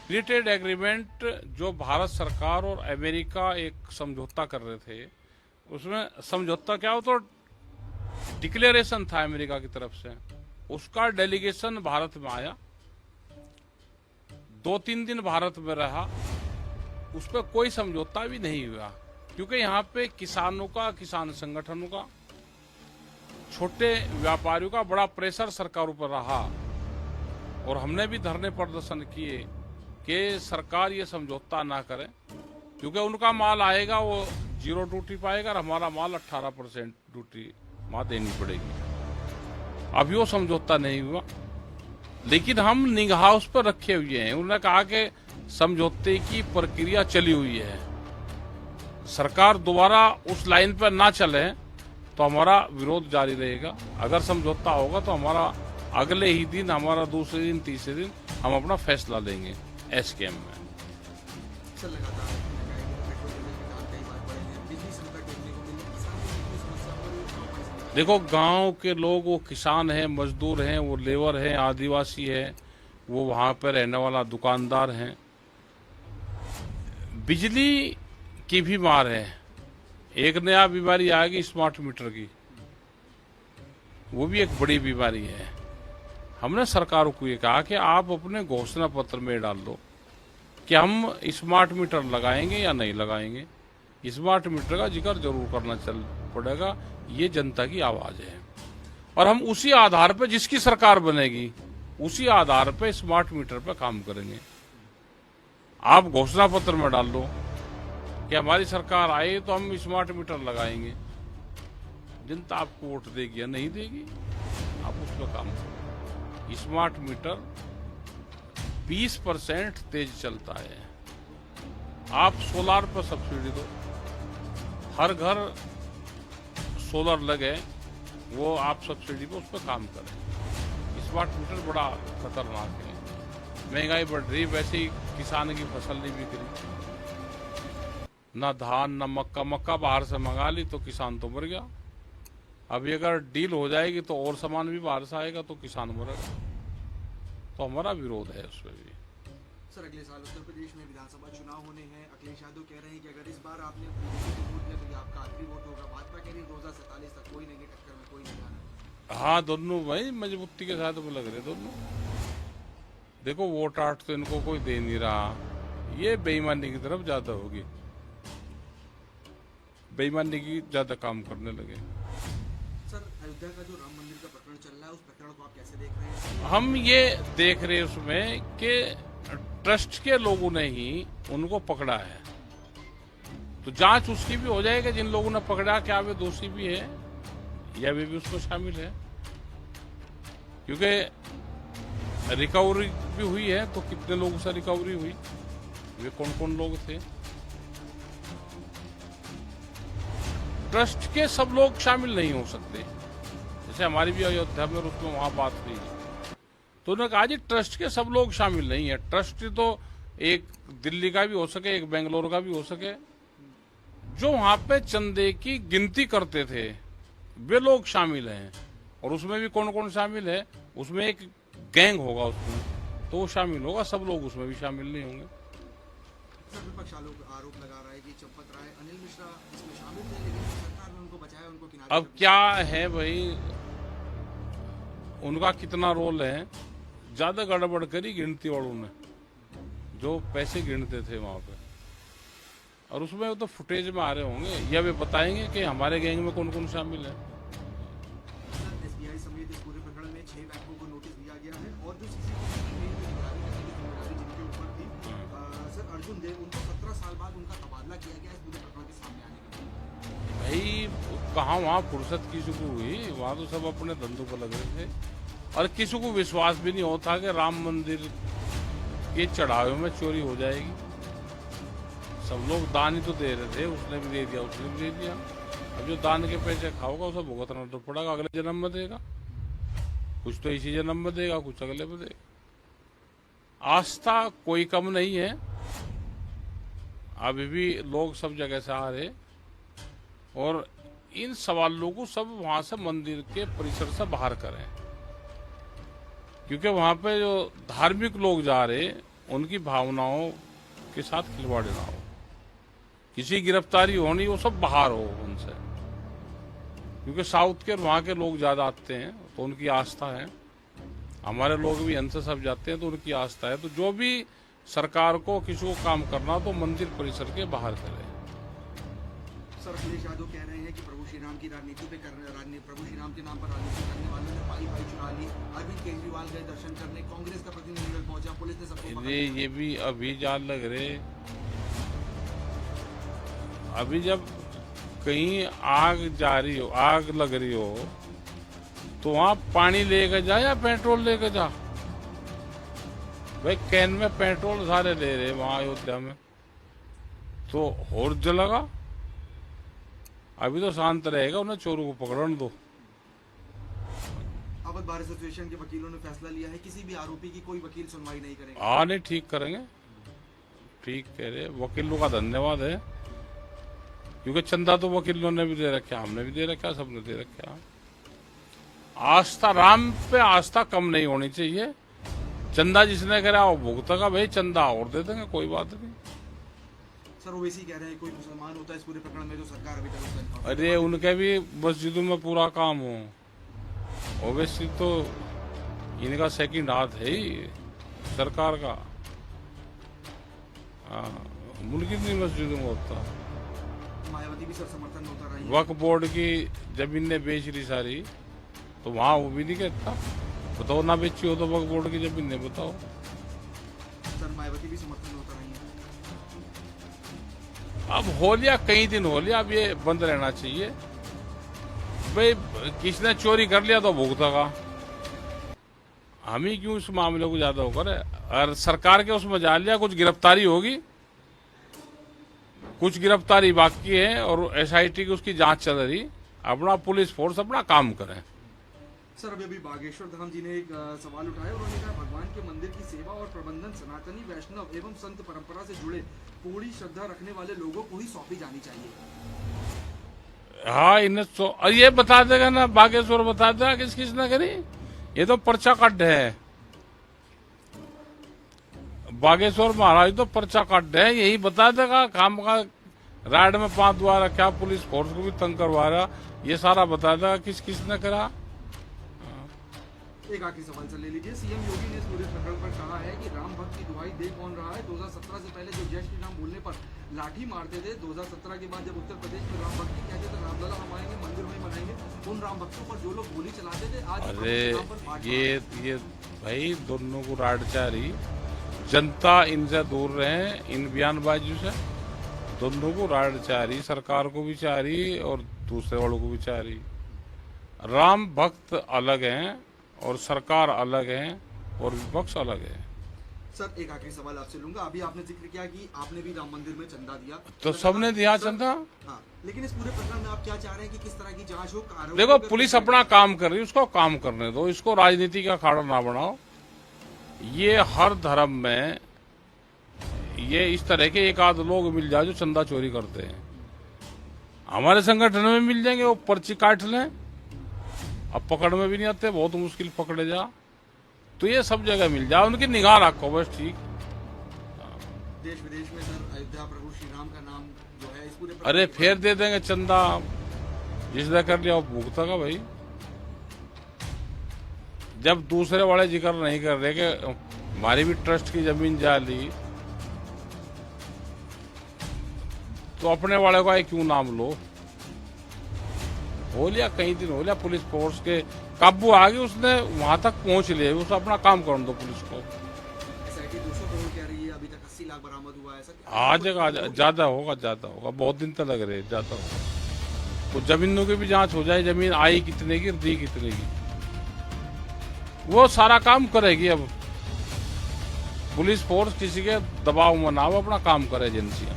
Free trade agreement जो भारत सरकार और अमेरिका एक समझौता कर रहे थे, उसमें समझौता क्या हो तो डिक्लेरेशन था अमेरिका की तरफ से। उसका डेलीगेशन भारत में आया, 2-3 दिन भारत में रहा, उस पर कोई समझौता भी नहीं हुआ, क्योंकि यहाँ पे किसानों का, किसान संगठनों का, छोटे व्यापारियों का बड़ा प्रेशर सरकारों पर रहा। और हमने भी धरने प्रदर्शन किए कि सरकार ये समझौता ना करे, क्योंकि उनका माल आएगा वो 0 ड्यूटी पाएगा और हमारा माल 18% ड्यूटी वहां देनी पड़ेगी। अभी वो समझौता नहीं हुआ, लेकिन हम निगाह उस पर रखे हुए हैं। उन्होंने कहा कि समझौते की प्रक्रिया चली हुई है, सरकार दोबारा उस लाइन पर ना चले तो हमारा विरोध जारी रहेगा। अगर समझौता होगा तो हमारा अगले ही दिन, हमारा दूसरे दिन, तीसरे दिन हम अपना फैसला लेंगे एसकेएम में। सर, लगातार पेट्रोल डीजल के दाम कई बार बढ़े हैं, बिजली संकट देखने को मिले, किसानों की इतनी समस्या और देखो, गांव के लोग, वो किसान हैं, मजदूर हैं, वो लेबर हैं, आदिवासी है, वो वहां पर रहने वाला दुकानदार हैं, बिजली की भी मार है। एक नया बीमारी आएगी स्मार्ट मीटर की, वो भी एक बड़ी बीमारी है। हमने सरकार को ये कहा कि आप अपने घोषणा पत्र में डाल दो कि हम स्मार्ट मीटर लगाएंगे या नहीं लगाएंगे। स्मार्ट मीटर का जिक्र जरूर करना चल पड़ेगा, ये जनता की आवाज है। और हम उसी आधार पर, जिसकी सरकार बनेगी उसी आधार पर स्मार्ट मीटर पर काम करेंगे। आप घोषणा पत्र में डाल दो कि हमारी सरकार आए तो हम स्मार्ट मीटर लगाएंगे। जनता आपको वोट देगी या नहीं देगी, आप उस पर काम करो। स्मार्ट मीटर 20% तेज चलता है। आप सोलार पर सब्सिडी दो, हर घर सोलर लगे, वो आप सब्सिडी पे उस पर काम करें। स्मार्ट मीटर बड़ा खतरनाक है। महंगाई बढ़ रही, वैसे ही किसान की फसल नहीं बिक रही, ना धान ना मक्का। मक्का बाहर से मंगा ली तो किसान तो मर गया। अभी अगर डील हो जाएगी तो और सामान भी बाहर से आएगा तो किसान मरेगा। तो हमारा विरोध है उसमें भी। सर, अगले साल उत्तर प्रदेश में विधानसभा चुनाव होने हैं। अखिलेश यादव कह रहे हैं कि अगर इस बार आपने बीजेपी को वोट दिया तो ये आपका आखिरी वोट होगा। भाजपा कह रही है 2047 तक कोई नहीं, टक्कर में कोई नहीं आना। हाँ, दोनों भाई मजबूती के साथ में लग रहे दोनों। देखो, वोट आठ तो इनको कोई दे नहीं रहा, ये बेईमानी की तरफ ज्यादा होगी, बेईमानी की ज्यादा काम करने लगे। सर, अयोध्या का जो राम मंदिर का प्रकरण चल रहा है, उस प्रकरण को आप कैसे देख रहे हैं? हम ये देख रहे हैं उसमें कि ट्रस्ट के लोगों ने ही उनको पकड़ा है, तो जांच उसकी भी हो जाएगी। जिन लोगों ने पकड़ा, क्या वे दोषी भी है या वे भी उसमें शामिल है, क्योंकि रिकवरी भी हुई है। तो कितने लोगों से रिकवरी हुई, वे कौन कौन लोग थे। ट्रस्ट के सब लोग शामिल नहीं हो सकते। जैसे हमारी भी अयोध्या में और उसमें वहां बात हुई, तो उन्होंने कहा जी ट्रस्ट के सब लोग शामिल नहीं है। ट्रस्ट तो एक दिल्ली का भी हो सके, एक बेंगलोर का भी हो सके, जो वहां पे चंदे की गिनती करते थे वे लोग शामिल हैं। और उसमें भी कौन कौन शामिल है, उसमें एक गैंग होगा उसमें, तो वो शामिल होगा, सब लोग उसमें भी शामिल नहीं होंगे। सर, विपक्ष आरोप लगा रहा है कि चंपत राय, अनिल मिश्रा इसमें शामिल थे, लेकिन सरकार ने उनको बचाया, उनको किनारे। अब क्या है भाई, उनका कितना रोल है। ज्यादा गड़बड़ करी गिनती वालों ने, जो पैसे गिनते थे वहां पे, और उसमें वो तो फुटेज में आ रहे होंगे, या वे बताएंगे कि हमारे गैंग में कौन कौन शामिल है। एसबीआई समेत इस पूरे प्रकरण में 6 बैंकों को नोटिस दिया गया है, और जो सीसीटीवी की निगरानी करने की जिम्मेदारी जिनके ऊपर थी, सर अर्जुन देव, उनको 17 साल बाद उनका तबादला किया गया इस पूरे प्रकरण के सामने आने के बाद। भाई कहाँ वहाँ फुर्सत किसी को हुई, वहां तो सब अपने धंधों पर लग रहे थे, और किसी को विश्वास भी नहीं होता कि राम मंदिर के चढ़ावे में चोरी हो जाएगी। सब लोग दान ही तो दे रहे थे, उसने भी दे दिया, उसने भी दे दिया। अब जो दान के पैसे खाओगा उसे भुगतना तो पड़ेगा, अगले जन्म में देगा। कुछ तो इसी जन्म में देगा, कुछ अगले में देगा। आस्था कोई कम नहीं है, अभी भी लोग सब जगह से आ रहे, और इन सवालों को सब वहां से मंदिर के परिसर से बाहर करें, क्योंकि वहां पे जो धार्मिक लोग जा रहे उनकी भावनाओं के साथ खिलवाड़ ना हो। किसी गिरफ्तारी होनी वो सब बाहर हो उनसे, क्योंकि साउथ के और वहाँ के लोग ज्यादा आते हैं तो उनकी आस्था है। हमारे लोग भी अंत सब जाते हैं तो उनकी आस्था है। तो जो भी सरकार को किसी को काम करना तो मंदिर परिसर के बाहर करे। सर अखिलेश यादव कह रहे हैं कि प्रभु श्री राम की राजनीति पे प्रभु श्री राम के नाम पर राजनीति करने वालों ने पाई पाई चुरा ली। अरविंद केजरीवाल गए दर्शन करने, कांग्रेस का प्रतिनिधिमंडल पहुंचा, पुलिस ने सबको पकड़ लिया। ये भी अभी जान लग रहे। अभी जब कहीं आग जा रही हो, आग लग रही हो, तो वहां पानी लेकर जा या पेट्रोल लेकर जा। भाई कैन में पेट्रोल सारे ले रहे वहां अयोध्या में, तो और जलेगा। अभी तो शांत रहेगा, उन्हें चोरों को पकड़ने दो। अवध बार एसोसिएशन के वकीलों ने फैसला लिया है किसी भी आरोपी की कोई वकील सुनवाई नहीं करेंगे। हाँ नहीं, ठीक करेंगे, ठीक कह रहे। वकीलों का धन्यवाद है, क्योंकि चंदा तो वकीलों ने भी दे रखा, हमने भी दे रखा, सबने दे रखा। आस्था राम पे आस्था कम नहीं होनी चाहिए। चंदा जिसने करा वो भुगतेगा, भाई चंदा और दे देंगे, कोई बात नहीं। सर ओवैसी कह रहे हैं कोई मुसलमान होता है इस पूरे प्रकरण में तो सरकार अभी तक। अरे उनके भी मस्जिदों में पूरा काम हो। ओवैसी तो इनका सेकंड हाथ है ही सरकार का। मुल्क की मस्जिदों में होता। मायावती भी सर समर्थन में उतर रही है। वक्फ बोर्ड की जमीनें बेच रही सारी, तो वहां वो भी नहीं कहता। बताओ ना बेची हो तो वक्फ बोर्ड की जमीनें बताओ। सर मायावती भी समर्थन में उतर रही है। अब हो लिया, कई दिन हो लिया, अब ये बंद रहना चाहिए। भाई किसने चोरी कर लिया तो भुगतेगा। हम ही क्यों इस मामले को ज्यादा होकर है। और सरकार के उसमें जा लिया, कुछ गिरफ्तारी होगी, कुछ गिरफ्तारी बाकी है और एसआईटी की उसकी जांच चल रही। अपना पुलिस फोर्स अपना काम करे। सर अभी बागेश्वर धाम जी ने एक सवाल उठाया। उन्होंने कहा भगवान के मंदिर की सेवा और प्रबंधन सनातनी वैष्णव एवं संत परंपरा से जुड़े पूरी श्रद्धा रखने वाले लोगों को ही सौंपी जानी चाहिए। हाँ इन्हें तो ये बता देगा ना, बागेश्वर बता देगा किस किस ने करी। ये तो पर्चा कट है। बागेश्वर महाराज तो पर्चा कट है, यही बता देगा। काम का राइड में 5 द्वारा क्या पुलिस फोर्स को भी तंग करवा रहा, ये सारा बता देगा किस किस ने करा। एक आखिरी सवाल सर ले लीजिए। सीएम योगी ने इस पूरे प्रकरण पर कहा है कि राम भक्त की दुहाई दे कौन रहा है। 2017 से पहले जो जय श्री राम बोलने पर लाठी मारते थे, 2017 के बाद जब उत्तर प्रदेश में राम भक्ति कहते थे रामलला हम आएंगे मंदिर में बनाएंगे, उन राम भक्तों पर जो लोग गोली चलाते थे आज अरे ये भाई दोनों को राडचारी। जनता इनसे दूर रहे, इन बयानबाजियों से। दोनों को राडचारी, सरकार को भी चारी और दूसरे वालों को भी चारी। राम भक्त अलग हैं और सरकार अलग है और विपक्ष अलग है। सर एक आखिरी सवाल आपसे लूंगा। अभी आपने जिक्र किया कि आपने भी राम मंदिर में चंदा दिया, तो सबने दिया चंदा। हाँ, लेकिन इस पूरे प्रकरण में आप क्या चाह रहे हैं कि किस तरह की जांच हो? देखो पुलिस अपना काम कर रही है, उसको काम करने दो, इसको राजनीति का अखाड़ा ना बनाओ। ये हर धर्म में ये इस तरह के एक आध लोग मिल जाए जो चंदा चोरी करते हैं। हमारे संगठन में मिल जाएंगे, वो पर्ची काट लें। अब पकड़ में भी नहीं आते, बहुत मुश्किल पकड़े जा। तो ये सब जगह मिल जाए, उनकी निगाह रखो बस। ठीक देश विदेश में सर अयोध्या प्रभु श्री राम का नाम जो है इस पूरे अरे फिर दे देंगे चंदा, जिसने कर लिया वो भुगतेगा भाई। जब दूसरे वाले जिक्र नहीं कर रहे कि हमारी भी ट्रस्ट की जमीन जा ली, तो अपने वाले का क्यों नाम लो। हो लिया, कई दिन हो लिया, पुलिस फोर्स के काबू आ गई, उसने वहां तक पहुंच लिया, उसे अपना काम करने दो पुलिस को। एसआईटी 200 करोड़ कह रही है, अभी तक 80 लाख बरामद हुआ है सर। आ जाएगा, ज्यादा होगा, बहुत दिन तक लग रहे, ज्यादा होगा। तो जमीनों की भी जांच हो जाए, जमीन आई कितने की, दी कितने की, वो सारा काम करेगी। अब पुलिस फोर्स किसी के दबाव में ना हो, अपना काम करे एजेंसियां।